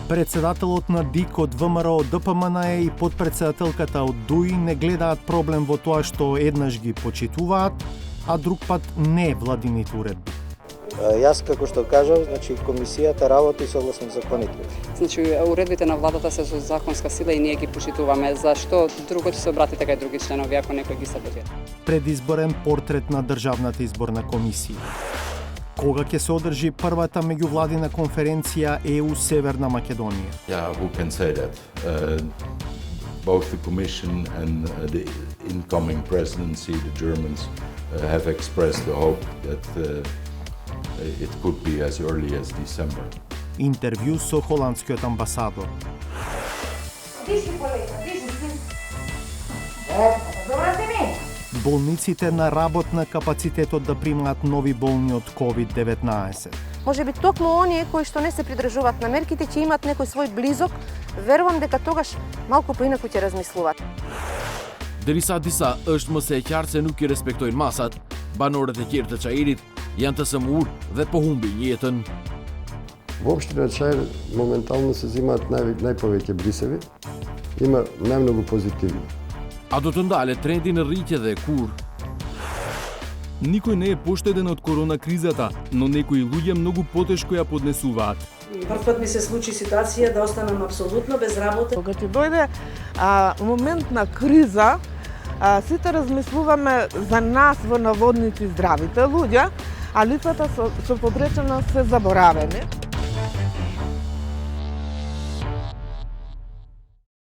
Председателот на ДИК од ВМРО ДПМН и подпредседателката од ДУИ не гледаат проблем во тоа што еднаш ги почитуваат, а друг пат не владините уредби. Јас, како што кажав, комисијата работи согласно законите. Уредбите на владата се со законска сила и ние ги почитуваме. Зашто друго ќе се обратите кај други членови ако некој ги саботира? Предизборен портрет на Државната изборна комисија. Кога ќе се одржи првата меѓувладина конференција ЕУ Северна Македонија? Yeah, who can say that? Both the Commission and the incoming presidency, the Germans, have expressed the hope that it could be as early as December. Интервју со холандскиот амбасадор. Болниците на работна капацитетот да примаат нови болни од COVID-19. Може би токму оние кои што не се придржуваат на мерките ќе имат некој свој близок, верувам дека тогаш малку поинаку ќе размислуваат. Derisa disa është më se e qartë se nuk I respektojnë masat, banorët e tjerë të Çajirit janë të sëmurë dhe po humbin jetën. Во општина Чаир моментално се взимаат најповеќе брисеви. Има најмногу позитивни. A do të ndalet trendi në rritje dhe kur? Никој не е поштеден од корона кризата, но некои луѓе многу потешко ја поднесуваат. Првпат ми се случи ситуација да останам апсолутно без работа. Кога ќе дојде момент на криза, сите размислуваме за нас во наводници здравите луѓе, а лицата со попреченост се заборавени.